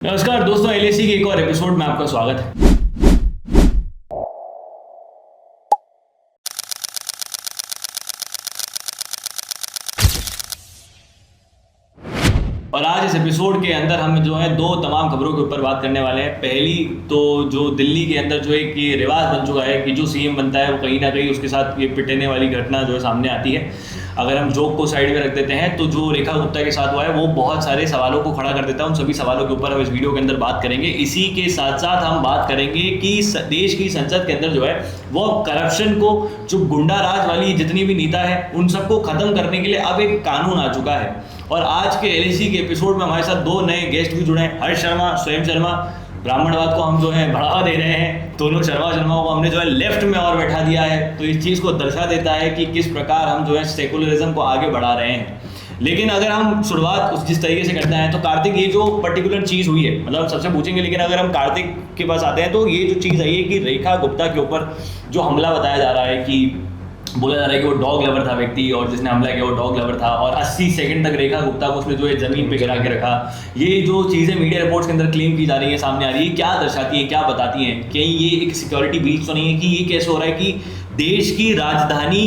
नमस्कार दोस्तों, एलएसी के एक और एपिसोड में आपका स्वागत है। और आज इस एपिसोड के अंदर हम जो है दो तमाम खबरों के ऊपर बात करने वाले हैं। पहली तो जो दिल्ली के अंदर जो एक ये रिवाज बन चुका है कि जो सीएम बनता है वो कहीं ना कहीं उसके साथ ये पिटने वाली घटना जो है सामने आती है। अगर हम जोक को साइड में रख देते हैं तो जो रेखा गुप्ता के साथ हुआ है वो बहुत सारे सवालों को खड़ा कर देता है। उन सभी सवालों के ऊपर हम इस वीडियो के अंदर बात करेंगे। इसी के साथ साथ हम बात करेंगे कि देश की संसद के अंदर जो है वो करप्शन को, जो गुंडा राज वाली जितनी भी नीता है, उन सबको खत्म करने के लिए अब एक कानून आ चुका है। और आज के एलएसी के एपिसोड में हमारे साथ दो नए गेस्ट भी जुड़े हैं, हर्ष शर्मा, स्वयं शर्मा। ब्राह्मणवाद को हम जो है बढ़ावा दे रहे हैं, दोनों शर्माओं को हमने जो है लेफ्ट में और बैठा दिया है। तो इस चीज़ को दर्शा देता है कि किस प्रकार हम जो है सेकुलरिज्म को आगे बढ़ा रहे हैं। लेकिन अगर हम शुरुआत जिस तरीके से करते हैं तो कार्तिक, ये जो पर्टिकुलर चीज़ हुई है, मतलब सबसे पूछेंगे, लेकिन अगर हम कार्तिक के पास आते हैं तो ये जो चीज़ आई है कि रेखा गुप्ता के ऊपर जो हमला बताया जा रहा है, कि बोला जा रहा है कि वो डॉग लवर था व्यक्ति, और जिसने हमला किया वो डॉग लवर था, और 80 सेकंड तक रेखा गुप्ता को उसने जो है जमीन पे गिरा के रखा। ये जो चीज़ें मीडिया रिपोर्ट्स के अंदर क्लेम की जा रही है, सामने आ रही है, क्या दर्शाती है, क्या बताती हैं? कहीं ये एक सिक्योरिटी ब्रीच तो नहीं है? कि ये कैसे हो रहा है कि देश की राजधानी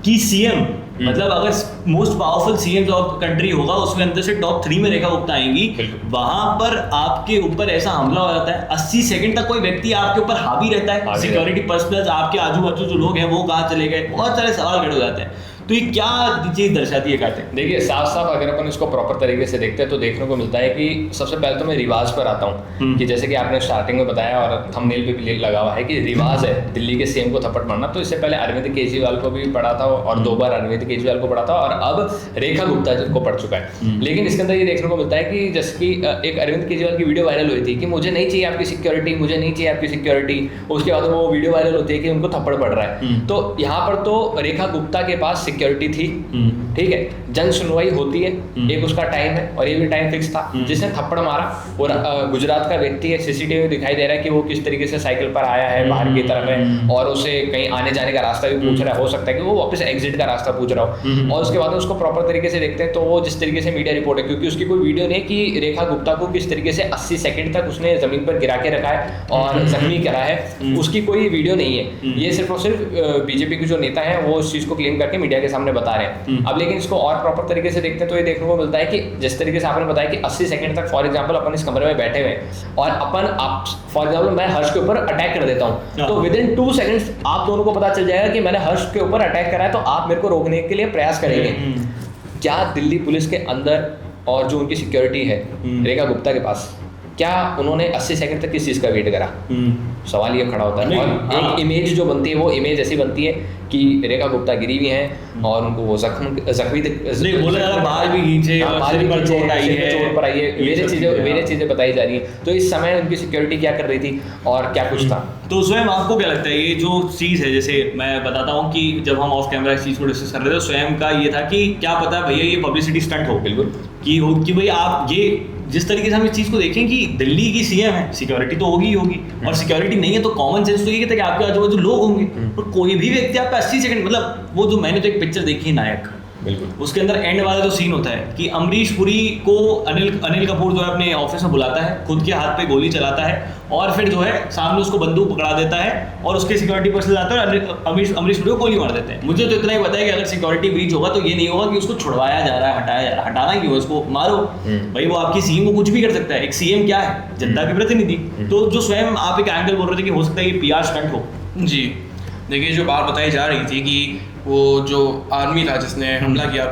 की सीएम, मतलब अगर most powerful CM of country होगा उसमें अंदर से टॉप 3 में रेखा गुप्ता आएंगी, वहां पर आपके ऊपर ऐसा हमला हो जाता है। 80 सेकंड तक कोई व्यक्ति आपके ऊपर हावी रहता है, सिक्योरिटी पर्सनल, आपके आजू बाजू जो लोग हैं वो कहाँ चले गए, बहुत सारे सवाल खड़े हो जाते हैं। तो ये क्या चीज़ दर्शाती है कार्तिक? देखिए, साफ साफ अगर अपन इसको प्रॉपर तरीके से देखते हैं तो देखने को मिलता है कि सबसे पहले तो मैं रिवाज पर आता हूँ कि जैसे कि आपने स्टार्टिंग में बताया और थंबनेल पे भी लगा हुआ है कि रिवाज है दिल्ली के सीएम को थप्पड़ मारना। तो इससे पहले अरविंद केजरीवाल को भी पड़ा था और 2 बार अरविंद केजरीवाल को पड़ा था, और अब रेखा गुप्ता को पड़ चुका है। लेकिन इसके अंदर ये देखने को मिलता है कि जैसे कि एक अरविंद केजरीवाल की वीडियो वायरल हुई थी कि मुझे नहीं चाहिए आपकी सिक्योरिटी, मुझे नहीं चाहिए आपकी सिक्योरिटी। उसके बाद वो वीडियो वायरल होती है कि उनको थप्पड़ पड़ रहा है। तो यहाँ पर तो रेखा गुप्ता के पास सिक्योरिटी थी, ठीक है, जन सुनवाई होती है, एक उसका टाइम है और ये भी टाइम फिक्स था। जिसने थप्पड़ मारा और गुजरात का व्यक्ति है, सीसीटीवी में दिखाई दे रहा है कि वो किस तरीके से साइकिल पर आया है, बाहर की तरफ है, और उसे कहीं आने जाने का रास्ता भी पूछ रहा है। हो सकता है कि वो वापस एग्जिट का रास्ता पूछ रहा हो। और उसके बाद उसको प्रॉपर तरीके से देखते हैं तो वो जिस तरीके से मीडिया रिपोर्ट है, क्योंकि उसकी कोई वीडियो नहीं कि रेखा गुप्ता को किस तरीके से 80 सेकंड तक उसने जमीन पर गिरा के रखा है और जख्मी करा है, उसकी कोई वीडियो नहीं है। ये सिर्फ और सिर्फ बीजेपी के जो नेता है वो उस चीज को क्लेम करके मीडिया के सामने बता रहे हैं। अब लेकिन इसको और प्रॉपर तरीके से देखते हैं तो ये देखने को मिलता है कि जिस तरीके से आपने बताया कि 80 सेकंड तक, फॉर एग्जांपल अपन इस कमरे में बैठे हुए और आप फॉर एग्जांपल मैं हर्ष के ऊपर अटैक कर देता हूं, तो विद इन 2 सेकंड्स आप दोनों को पता चल जाएगा कि मैंने हर्ष के ऊपर अटैक करा है, तो आप मेरे को रोकने के लिए प्रयास करेंगे। क्या दिल्ली पुलिस के अंदर और जो उनकी सिक्योरिटी है रेखा गुप्ता के पास, क्या उन्होंने 80 सेकंड तक किस चीज़ का वेट करा? सवाल ये खड़ा होता है। और एक इमेज जो बनती है वो इमेज ऐसी बनती है कि रेखा गुप्ता गिरी हुई हैं और उनको वो जख्मी बोला जा रहा, बाल भी खींचे, चोट आई है, वेरे चीज़ें बताई जा रही हैं। तो इस समय उनकी सिक्योरिटी क्या कर रही थी और क्या कुछ था? तो स्वयं आपको क्या लगता है ये जो चीज़ है? जैसे मैं बताता हूँ कि जब हम ऑफ कैमरा इस चीज़ को डिस्कस कर रहे थे, स्वयं का ये था कि क्या पता भैया ये पब्लिसिटी स्टंट हो, बिल्कुल कि भाई आप ये जिस तरीके से हम इस चीज़ को देखें कि दिल्ली की सीएम है, सिक्योरिटी तो होगी ही होगी, और सिक्योरिटी नहीं है तो कॉमन सेंस तो ये कहता है कि आपके आजू बाजू लोग होंगे, और कोई भी व्यक्ति आपका 80 सेकंड, मतलब वो जो मैंने तो एक पिक्चर देखी है नायक, बिल्कुल उसके अंदर एंड वाला जो सीन होता है कि अमरीश पुरी को अनिल कपूर जो है अपने ऑफिस में बुलाता है, खुद के हाथ पे गोली चलाता है और फिर जो है सामने उसको बंदूक पकड़ा देता है और उसके सिक्योरिटी पर्सन आता है और अमरीश पुरी को गोली मार देते हैं। मुझे तो इतना ही पता है कि अगर सिक्योरिटी ब्रीच होगा तो ये नहीं होगा कि उसको छुड़वाया जा रहा है, हटाया जा रहा है। हटाना क्यों, उसको मारो भाई, वो आपकी सीएम को कुछ भी कर सकता है। एक सीएम क्या है? जनता के प्रतिनिधि। तो जो स्वयं आप एक एंगल बोल रहे थे कि हो सकता है ये पीआर स्टंट हो। जी देखिए, जो बात बताई जा रही थी कि वो जो आदमी था जिसने हमला किया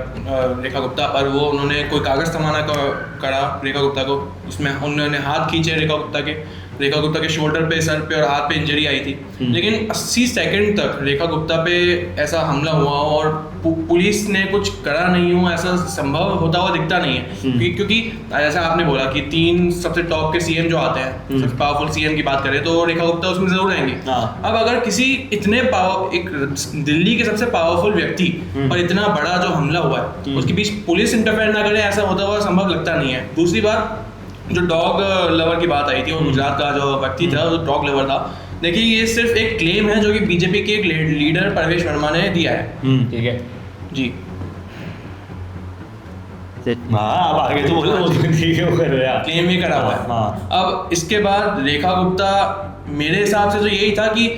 रेखा गुप्ता पर, वो उन्होंने कोई कागज़ थमाना करा रेखा गुप्ता को, उसमें उन्होंने हाथ खींचे रेखा गुप्ता के शोल्डर पे, सर पे और हाथ पे इंजरी आई थी। लेकिन 80 सेकंड तक रेखा गुप्ता पे ऐसा हमला हुआ और पुलिस ने कुछ करा नहीं हो, ऐसा संभव होता हुआ दिखता नहीं है। क्योंकि जैसा आपने बोला कि 3 सबसे टॉप के सीएम जो आते हैं, सबसे पावरफुल सीएम की बात करें तो रेखा गुप्ता उसमें जरूर रहेंगे। अब अगर किसी इतने एक दिल्ली के सबसे पावरफुल व्यक्ति पर इतना बड़ा जो हमला हुआ है उसके बीच पुलिस इंटरफेयर ना करे, ऐसा होता हुआ संभव लगता नहीं है। दूसरी बात, जो डॉग लवर की बात आई थी, वो गुजरात का जो व्यक्ति था जो डॉग लवर था, देखिए ये सिर्फ एक क्लेम है जो कि बीजेपी के एक लीडर परवेश वर्मा ने दिया है। ठीक है जी। हाँ अब आगे तो बोलो वो ठीक है वो कर रहा है क्लेम भी करा हुआ है। हाँ। अब इसके बाद रेखा गुप्ता, मेरे हिसाब से तो यही था कि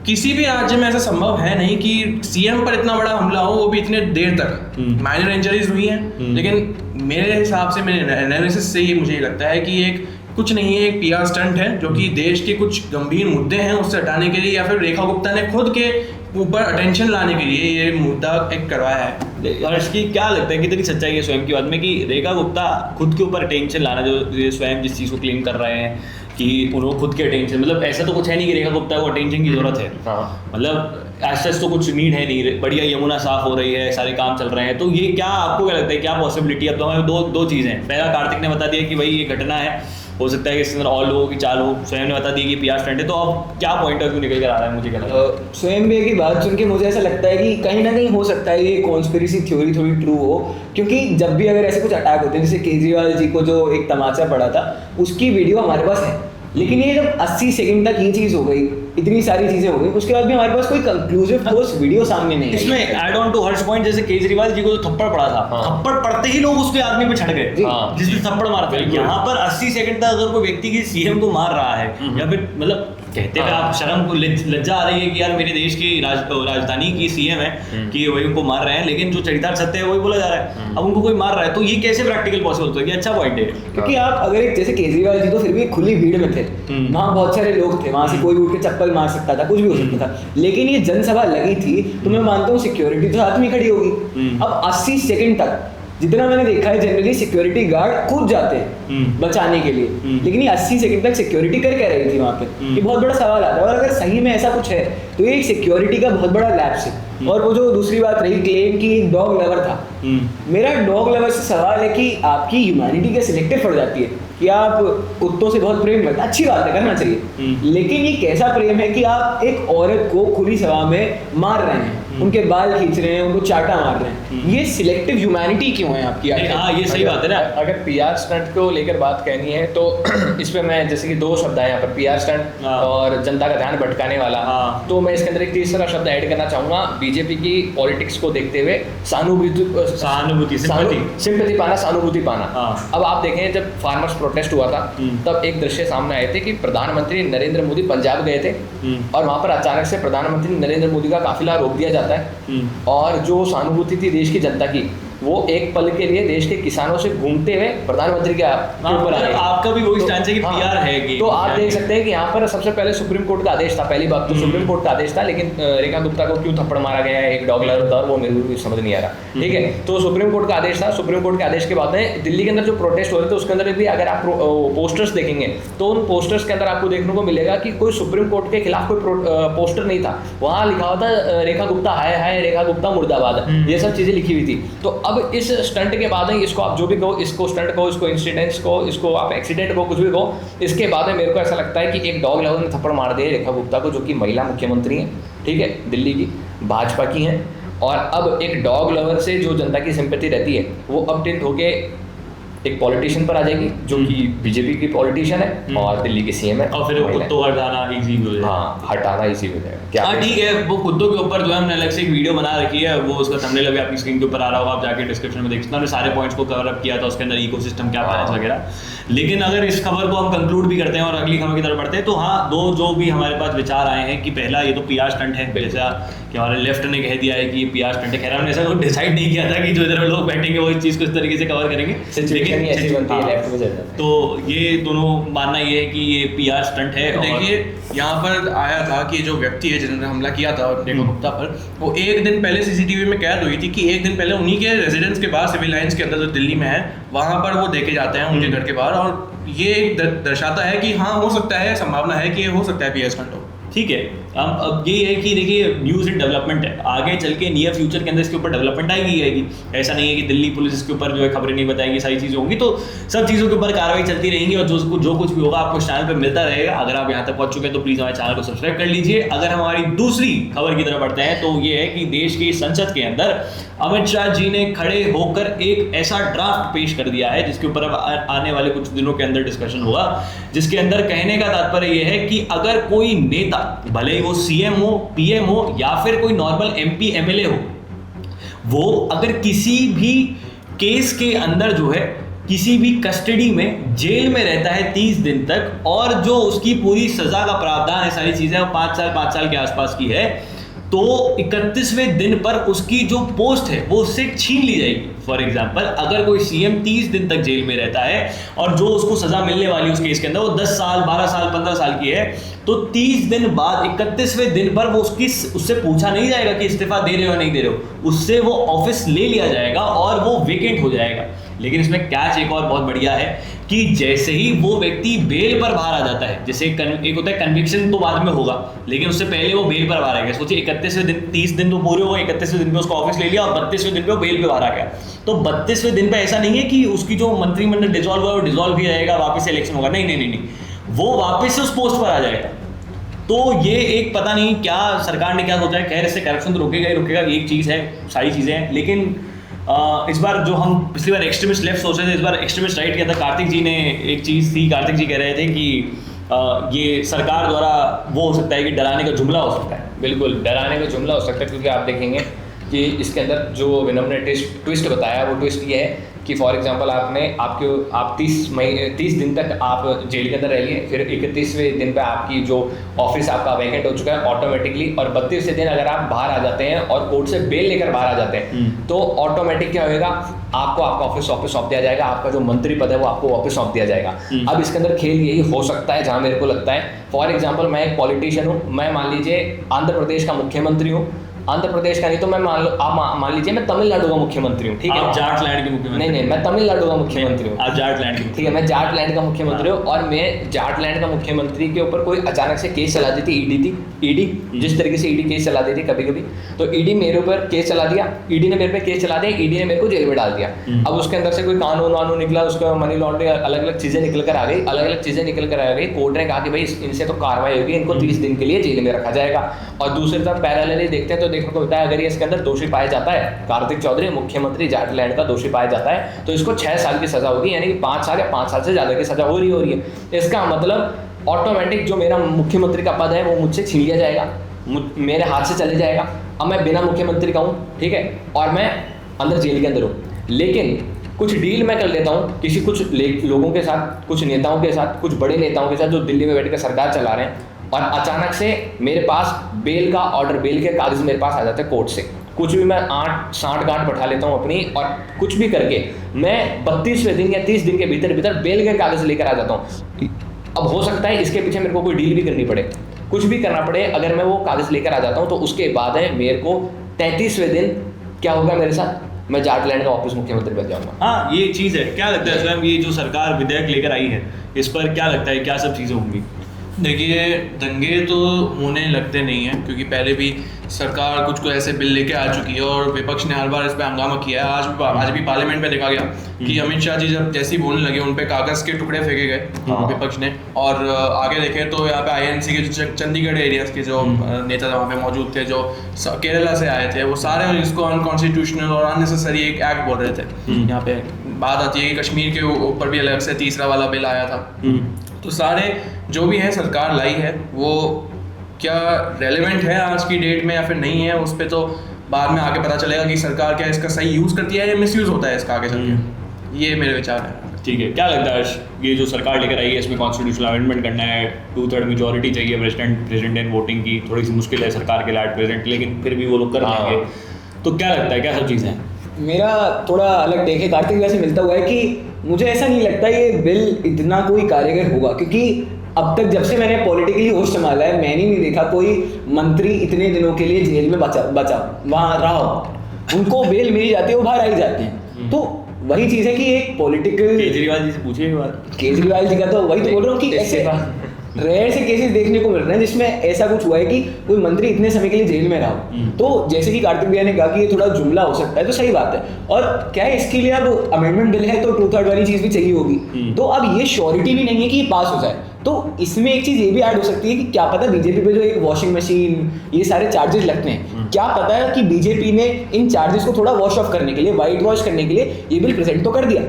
किसी भी राज्य में ऐसा संभव है नहीं कि सीएम पर इतना बड़ा हमला हो, वो भी इतने देर तक। माइनर इंजरीज हुई हैं, लेकिन मेरे हिसाब से, मेरे एनालिसिस से ये मुझे लगता है कि एक कुछ नहीं है, एक पीआर स्टंट है जो कि देश के कुछ गंभीर मुद्दे हैं उससे हटाने के लिए, या फिर रेखा गुप्ता ने खुद के ऊपर अटेंशन लाने के लिए ये मुद्दा एक करवाया है। और इसकी क्या लगता है कितनी सच्चाई है स्वयं की बात में कि रेखा गुप्ता खुद के ऊपर अटेंशन लाना, जो ये स्वयं जिस चीज़ को क्लेम कर रहे हैं कि उन्होंने खुद के अटेंशन, मतलब ऐसा तो कुछ है नहीं कि रेखा गुप्ता को अटेंशन की जरूरत है। मतलब ऐसा तो कुछ नीड है नहीं, बढ़िया यमुना साफ हो रही है, सारे काम चल रहे हैं। तो ये क्या आपको क्या लगता है, क्या पॉसिबिलिटी है? अब तो हमें दो चीज़ें हैं। पहला कार्तिक ने बता दिया कि भाई ये घटना है, हो सकता है कि इसके अंदर और लोगों की चाल हो, स्वयं ने बता दी कि पीआर स्टंट है। तो अब क्या पॉइंट ऑफ व्यू निकल कर आ रहा है, मुझे क्या लगता है? स्वयं भी की बात सुन के मुझे ऐसा लगता है कि कहीं ना कहीं हो सकता है ये कॉन्स्पिरेसी थ्योरी थोड़ी ट्रू हो, क्योंकि जब भी अगर ऐसे कुछ अटैक होते हैं, जैसे केजरीवाल जी को जो एक तमाचा पड़ा था उसकी वीडियो हमारे पास है, लेकिन ये जब 80 सेकंड तक ये चीज़ हो गई, इतनी सारी चीजें हो गई, उसके बाद भी हमारे पास कोई कंक्लूसिव ठोस वीडियो सामने नहीं है। इसमें add on to Harsh point, जैसे केजरीवाल जी को तो थप्पड़ पड़ा था, थप्पड़ पड़ते ही लोग उसके आदमी पे छड़ गए जिसने थप्पड़ मारा था। यहाँ पर 80 सेकंड तक अगर कोई व्यक्ति किसी सीएम को मार रहा है, या फिर मतलब कहते हैं आप शर्म को लज्जा आ रही है कि यार मेरे देश की राजधानी की सीएम है कि वही उनको मार रहे हैं, लेकिन जो चरितार्थ सत्य है वही बोला जा रहा है, अब उनको कोई मार रहा है। तो ये कैसे प्रैक्टिकल पॉसिबल होता है? ये अच्छा पॉइंट है। क्योंकि आप अगर जैसे केजरीवाल जी तो फिर भी खुली भीड़ में थे, वहाँ बहुत सारे लोग थे, वहाँ से कोई भी उठ के चप्पल मार सकता था, कुछ भी हो सकता था, लेकिन ये जनसभा लगी थी तो मैं मानता हूँ सिक्योरिटी तो साथ में खड़ी होगी। अब 80 सेकंड तक जितना मैंने देखा है जनरली सिक्योरिटी गार्ड कूद जाते हैं बचाने के लिए, लेकिन ये 80 सेकंड तक सिक्योरिटी कर क्या रही थी वहाँ पे? ये बहुत बड़ा सवाल आता है। और अगर सही में ऐसा कुछ है तो ये एक सिक्योरिटी का बहुत बड़ा लैप्स है। और वो जो दूसरी बात रही क्लेम की एक डॉग लवर था, मेरा डॉग लवर से सवाल है कि आपकी ह्यूमैनिटी क्या सिलेक्टिव पड़ जाती है कि आप कुत्तों से बहुत प्रेम करते हैं? अच्छी बात है, करना चाहिए, लेकिन ये कैसा प्रेम है कि आप एक औरत को खुली सभा में मार रहे हैं, उनके बाल खींच रहे हैं, उनको चाटा मार रहे हैं? ये सिलेक्टिव ह्यूमैनिटी क्यों है आपकी? हाँ ये सही बात है ना। अगर पीआर स्टंट को लेकर बात कहनी है तो इस पे मैं जैसे कि 2 शब्द आए यहाँ पर, पीआर स्टंट और जनता का ध्यान भटकाने वाला, तो मैं इसके अंदर एक तीसरा शब्द ऐड करना चाहूंगा। बीजेपी की पॉलिटिक्स को देखते हुए सहानुभूति सिंपैथी पाना, सहानुभूति पाना। अब आप देखें जब फार्मर्स प्रोटेस्ट हुआ था तब एक दृश्य सामने आए थे कि प्रधानमंत्री नरेंद्र मोदी पंजाब गए थे और वहां पर अचानक से प्रधानमंत्री नरेंद्र मोदी का काफिला रोक दिया जाता है, और जो सहानुभूति थी देश की जनता की वो एक पल के लिए देश के किसानों से घूमते हुए प्रधानमंत्री के ऊपर आए। आपका भी वही स्टैंड है कि पीआर है कि तो आप देख सकते हैं कि यहाँ पर सबसे पहले सुप्रीम कोर्ट का आदेश था, पहली बात तो सुप्रीम कोर्ट का आदेश था, लेकिन रेखा गुप्ता को क्यों थप्पड़ मारा गया है, एक डॉग लवर था, वो मेरे को समझ नहीं आ रहा। ठीक है, तो सुप्रीम कोर्ट का आदेश था, सुप्रीम कोर्ट के आदेश के बाद में दिल्ली के अंदर जो प्रोटेस्ट हो रहे थे उसके अंदर भी अगर आप पोस्टर्स देखेंगे तो उन पोस्टर्स के अंदर आपको देखने को मिलेगा कि कोई सुप्रीम कोर्ट के खिलाफ कोई पोस्टर नहीं था, वहाँ लिखा हुआ था रेखा गुप्ता हाय हाय, रेखा गुप्ता मुर्दाबाद, ये सब चीजें लिखी हुई थी। तो अब इस स्टंट के बाद में इसको आप जो भी कहो, इसको स्टंट कहो, इसको इंसिडेंट्स को, इसको आप एक्सीडेंट को, कुछ भी कहो, इसके बाद में मेरे को ऐसा लगता है कि एक डॉग लवर ने थप्पड़ मार दिया रेखा गुप्ता को, जो कि महिला मुख्यमंत्री हैं, ठीक है, दिल्ली की, भाजपा की हैं, और अब एक डॉग लवर से जो जनता की सिंपैथी रहती है वो अब टिल्ट होके एक पॉलिटिशियन पर आ जाएगी जो कि बीजेपी की पॉलिटिशियन है और दिल्ली के सीएम है, और फिर वो कुत्तों हटाना इजी हो जाएगा। हाँ, हटाना इजी हो जाएगा। क्या ठीक है, वो कुत्तों के ऊपर जो है हमने अलग से एक वीडियो बना रखी है, वो उसका थंबनेल अभी आपकी स्क्रीन के ऊपर आ रहा होगा, आप जाके डिस्क्रिप्शन में देख सकते हैं। हमने सारे पॉइंट्स को कवर अप किया था, उसके अंदर इकोसिस्टम क्या बैलेंस वगैरह। लेकिन अगर इस खबर को हम कंक्लूड भी करते हैं और अगली खबर की तरफ बढ़ते हैं तो हाँ, दो जो भी हमारे पास विचार आए हैं कि पहला ये तो पीआर स्टंट है, जैसा कि हमारे लेफ्ट ने कह दिया है कि ये पीआर स्टंट है। खैर हमने ऐसा डिसाइड नहीं किया था कि जो इधर लोग बैठेंगे वो इस चीज़ को इस तरीके से कवर करेंगे, लेकिन तो ये दोनों मानना ये है कि ये पीआर स्टंट है। देखिए यहाँ पर आया था कि जो व्यक्ति है जिन्होंने हमला किया था रेखा गुप्ता पर, वो एक दिन पहले सीसीटीवी में कैद हुई थी कि एक दिन पहले उन्हीं के रेजिडेंस के बाहर, सिविल लाइंस के अंदर जो दिल्ली में है, वहाँ पर वो देखे जाते हैं उनके घर के बाहर, और ये दर्शाता है कि हाँ हो सकता है, संभावना है कि ये हो सकता है पीआर स्टंट हो। ठीक है, अब ये है कि देखिए न्यूज़ इन डेवलपमेंट है, आगे चल के नियर फ्यूचर के अंदर इसके ऊपर डेवलपमेंट आएगी। ऐसा नहीं है कि दिल्ली पुलिस इसके ऊपर जो है खबरें नहीं बताएगी, सारी चीज़ें होंगी, तो सब चीज़ों के ऊपर कार्रवाई चलती रहेंगी और जो कुछ भी होगा आपको इस चैनल पर मिलता रहेगा। अगर आप यहाँ तक पहुँच चुके हैं तो प्लीज़ हमारे चैनल को सब्सक्राइब कर लीजिए। अगर हमारी दूसरी खबर की तरफ बढ़ते हैं तो ये है कि देश की संसद के अंदर अमित शाह जी ने खड़े होकर एक ऐसा ड्राफ्ट पेश कर दिया है जिसके ऊपर अब आने वाले कुछ दिनों के अंदर डिस्कशन होगा, जिसके अंदर कहने का तात्पर्य यह है कि अगर कोई नेता, भले ही वो सीएम हो, पीएम हो या फिर कोई नॉर्मल एमपी एमएलए हो, वो अगर किसी भी केस के अंदर जो है किसी भी कस्टडी में जेल में रहता है 30 दिन तक, और जो उसकी पूरी सजा का प्रावधान है, सारी चीजें 5 साल के आसपास की है, तो 31वें दिन पर उसकी जो पोस्ट है वो उससे छीन ली जाएगी। फॉर एग्जाम्पल, अगर कोई सीएम 30 दिन तक जेल में रहता है और जो उसको सजा मिलने वाली है उस केस के अंदर वो 10 साल 12 साल 15 साल की है, तो 30 दिन बाद 31वें दिन पर वो उससे पूछा नहीं जाएगा कि इस्तीफा दे रहे हो नहीं दे रहे हो, उससे वो ऑफिस ले लिया जाएगा और वो वेकेंट हो जाएगा। लेकिन इसमें कैच एक और बहुत बढ़िया है कि जैसे ही वो व्यक्ति बेल पर बाहर आ जाता है, जैसे एक होता है कन्विक्शन तो बाद में होगा, लेकिन उससे पहले वो बेल पर बाहर आ गया, सोचिए 31वें दिन, 30 दिन तो पूरे हो गए, 31वें दिन पे उसको ऑफिस ले लिया और 32वें दिन पे वो बेल पे बाहर आ गया। तो 32वें दिन पे ऐसा नहीं है कि उसकी जो मंत्रिमंडल डिसॉल्व हुआ वो डिसॉल्व ही रहेगा, वापस इलेक्शन होगा, नहीं, वो वापस से उस पोस्ट पर आ जाएगा। तो ये एक पता नहीं क्या सरकार ने क्या सोचा है। खैर, इससे करप्शन तो रुकेगा ही रुकेगा, एक चीज़ है, सारी चीज़ें हैं, लेकिन इस बार जो हम पिछली बार एक्सट्रीमिस्ट लेफ्ट सोच रहे थे, इस बार एक्सट्रीमिस्ट राइट किया था। कार्तिक जी ने एक चीज़ थी, कार्तिक जी कह रहे थे कि ये सरकार द्वारा वो हो सकता है कि डराने का जुमला हो सकता है। बिल्कुल डराने का जुमला हो सकता है, क्योंकि आप देखेंगे कि इसके अंदर जो विनम ने ट्विस्ट बताया वो ट्विस्ट ये है कि फॉर एग्जांपल आप 30 दिन तक आप जेल के अंदर रह लिए, फिर 31वें दिन पे आपकी जो ऑफिस आपका वैकेंट हो चुका है ऑटोमेटिकली, और 32वें दिन अगर आप बाहर आ जाते हैं और कोर्ट से बेल लेकर बाहर आ जाते हैं तो ऑटोमेटिक क्या होगा, आपको आपका ऑफिस वापस सौंप दिया जाएगा, आपका जो मंत्री पद है वो आपको वापस सौंप दिया जाएगा। अब इसके अंदर खेल यही हो सकता है जहाँ मेरे को लगता है, फॉर एग्जाम्पल मैं एक पॉलिटिशियन हूँ, मैं मान लीजिए आंध्र प्रदेश का मुख्यमंत्री हूँ, आंध्र प्रदेश का नहीं तो मैं मान लीजिए मैं तमिलनाडु का मुख्यमंत्री हूँ, ठीक है, आप जाटलैंड के मुख्यमंत्री? नहीं, मैं तमिलनाडु का मुख्यमंत्री हूँ, आप जाटलैंड के, ठीक है, मैं जाटलैंड का मुख्यमंत्री हूँ, और मैं जाटलैंड का मुख्यमंत्री के ऊपर कोई अचानक से केस चला देती ईडी जिस तरीके से ईडी केस चला देती कभी कभी, तो ईडी मेरे ऊपर केस चला दिया, ईडी ने मेरे पे केस चला दिया, ईडी ने मेरे को जेल में डाल दिया। अब उसके अंदर से कोई कानून निकला, उसका मनी लॉन्ड्रिंग अलग अलग चीजें निकल कर आ गई, कोर्ट ने कहा कि भाई इनसे तो कार्रवाई होगी, इनको 30 दिन के लिए जेल में रखा जाएगा। और दूसरी तरफ पैरेलली देखते हैं तो देखने को मिलता है, अगर ये इसके अंदर दोषी पाया जाता है, कार्तिक चौधरी मुख्यमंत्री जाटलैंड का दोषी पाया जाता है, तो इसको 6 साल की सजा होगी, यानी कि 5 साल या 5 साल से ज्यादा की सजा हो रही है। इसका मतलब ऑटोमेटिक जो मेरा मुख्यमंत्री का पद है वो मुझसे छीन लिया जाएगा, मेरे हाथ से चले जाएगा। अब मैं बिना मुख्यमंत्री का हूँ, ठीक है, और मैं अंदर जेल के अंदर हूँ, लेकिन कुछ डील मैं कर लेता हूँ कुछ लोगों के साथ, कुछ नेताओं के साथ, कुछ बड़े नेताओं के साथ जो दिल्ली में बैठकर सरकार चला रहे हैं, और अचानक से मेरे पास बेल का ऑर्डर, बेल के कागज मेरे पास आ जाते हैं कोर्ट से, कुछ भी मैं 60 गांठ बैठा लेता हूँ अपनी, और कुछ भी करके मैं 32वें दिन या 30 दिन के भीतर बेल के कागज लेकर आ जाता हूँ। अब हो सकता है इसके पीछे मेरे को कोई डील भी करनी पड़े, कुछ भी करना पड़े, अगर मैं वो कागज लेकर आ जाता हूँ तो उसके बाद है मेरे को 33वें दिन क्या होगा मेरे साथ, मैं जाटलैंड का ऑफिस मुख्यमंत्री बन जाऊंगा। हाँ, ये चीज़ है। क्या लगता है स्वयं ये जो सरकार विधेयक लेकर आई है, इस पर क्या लगता है, क्या सब चीज़ें होंगी? देखिए, दंगे तो होने लगते नहीं हैं, क्योंकि पहले भी सरकार कुछ ऐसे बिल लेके आ चुकी है और विपक्ष ने हर बार इस पे हंगामा किया है। आज भी पार्लियामेंट में देखा गया कि अमित शाह जी जब जैसे ही बोलने लगे उन पे कागज़ के टुकड़े फेंके गए विपक्ष ने, और आगे देखें तो यहाँ पे आईएनसी के जो चंडीगढ़ एरियाज के जो नेता वहाँ पे मौजूद थे, जो केरला से आए थे, वो सारे इसको अनकॉन्स्टिट्यूशनल और अननेसेसरी एक एक्ट बोल रहे थे। यहाँ पे बात आती है कि कश्मीर के ऊपर भी अलग से तीसरा वाला बिल आया था। तो सारे जो भी है सरकार लाई है, वो क्या रेलेवेंट है आज की डेट में या फिर नहीं है, उस पर तो बाद में आगे पता चलेगा कि सरकार क्या इसका सही यूज़ करती है या मिसयूज़ होता है इसका आगे चल के। ये मेरे विचार है। ठीक है, क्या लगता है ये जो सरकार लेकर आई है इसमें कॉन्स्टिट्यूशनल अमेंडमेंट करना है, 2/3 मेजोरिटी चाहिए प्रेसिडेंट वोटिंग की, थोड़ी सी मुश्किल है सरकार के लिए प्रेजेंट, लेकिन फिर भी वो लोग कर लेंगे, तो क्या लगता है क्या सब चीज़ें? मेरा थोड़ा अलग टेक है, कार्तिक वैसे मिलता हुआ है कि मुझे ऐसा नहीं लगता ये बिल इतना कोई कार्यगर होगा, क्योंकि अब तक जब से मैंने पॉलिटिकली होश संभाला है मैंने नहीं देखा कोई मंत्री इतने दिनों के लिए जेल में बचा वहाँ रहा हो, उनको बेल मिल जाती है, वो बाहर आई जाते हैं। तो वही चीज़ है कि एक पॉलिटिकल, केजरीवाल जी से पूछिए ये बात, केजरीवाल जी का तो वही तो बोल रहा हूँ कि ऐसे रेयर से केसेस देखने को मिल रहे हैं जिसमें ऐसा कुछ हुआ है कि कोई मंत्री इतने समय के लिए जेल में रहा। तो जैसे कि कार्तिक भैया ने कहा कि ये थोड़ा जुमला हो सकता है, तो सही बात है। और क्या है, इसके लिए अब अमेंडमेंट बिल है तो 2/3 वाली चीज़ भी चाहिए होगी, तो अब ये श्योरिटी भी नहीं है कि ये पास हो जाए। तो इसमें एक चीज़ ये भी ऐड हो सकती है कि क्या पता बीजेपी पे जो एक वॉशिंग मशीन ये सारे चार्जेस लगते हैं, क्या पता है कि बीजेपी ने इन चार्जेस को थोड़ा वॉश ऑफ करने के लिए, वाइट वॉश करने के लिए ये बिल प्रेजेंट तो कर दिया,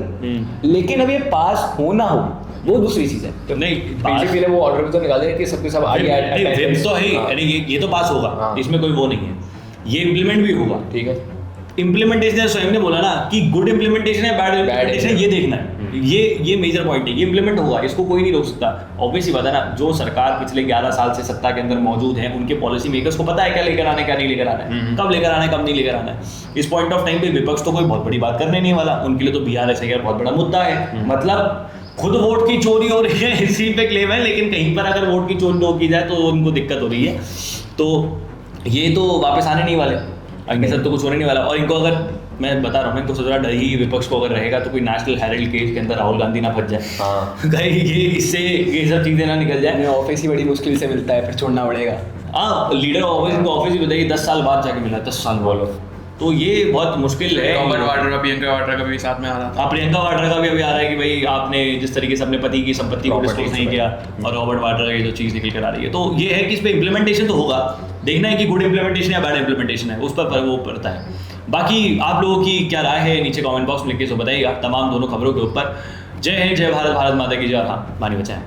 लेकिन अब ये पास हो ना हो वो दूसरी चीज़ है। तो नहीं, बीजेपी ने वो ऑर्डर भी तो निकाले कि सबके सब तो है, ये तो पास होगा, इसमें कोई वो नहीं है, ये इम्प्लीमेंट भी होगा, ठीक है। इम्प्लीमेंटेशन स्वयं ने बोला ना कि गुड इम्प्लीमेंटेशन है बैड इम्प्लीमेंटेशन है, ये देखना है, ये मेजर पॉइंट है। ये इम्प्लीमेंट होगा, इसको कोई नहीं रोक सकता। ऑब्वियसली बात है ना, जो सरकार पिछले 11 साल से सत्ता के अंदर मौजूद है, उनके पॉलिसी मेकर्स को पता है क्या लेकर आना है, क्या नहीं लेकर आना है, कब लेकर आना है, कब नहीं लेकर आना है। इस पॉइंट ऑफ टाइम पे विपक्ष तो कोई बहुत बड़ी बात करने नहीं वाला, उनके लिए तो BRSAR बहुत बड़ा मुद्दा है। मतलब खुद वोट की चोरी हो रही है इसी पे क्लेम है, लेकिन कहीं पर अगर वोट की चोरी रोक की जाए तो उनको दिक्कत हो रही है। तो ये तो वापस आने नहीं वाले, इनके साथ तो कुछ होने नहीं वाला। और इनको अगर मैं बता रहा हूँ, इनको सोच रहा डर ही विपक्ष को अगर रहेगा तो कोई नेशनल हेराल्ड केस के अंदर राहुल गांधी ना फंस जाए, कहीं ये इससे ये सब चीज़ें ना निकल जाए। ऑफिस ही बड़ी मुश्किल से मिलता है, फिर छोड़ना पड़ेगा। हाँ, लीडर ऑफिस, इनको ऑफिस ही बताइए 10 साल बाद जाके मिला, 10 साल बोलो, तो ये बहुत मुश्किल है। रॉबर्ट वाड्रा का, प्रियंका वाड्रा का भी साथ में आ रहा था। प्रियंका वाड्रा का भी अभी आ रहा है कि भाई आपने जिस तरीके से अपने पति की संपत्ति को डिस्क्लोज नहीं किया, और रॉबर्ट वाड्रा की जो चीज़ निकल कर आ रही है, तो ये है कि इस पर इम्प्लीमेंटेशन तो होगा, देखना है कि गुड इम्प्लीमेंटेशन या बैड इम्प्लीमेंटेशन है, उस पर वो पड़ता है। बाकी आप लोगों की क्या राय है नीचे कमेंट बॉक्स में लिख के बताइएगा तमाम दोनों खबरों के ऊपर। जय हिंद, जय भारत, भारत माता की जय। और हाँ, पानी बचाएं।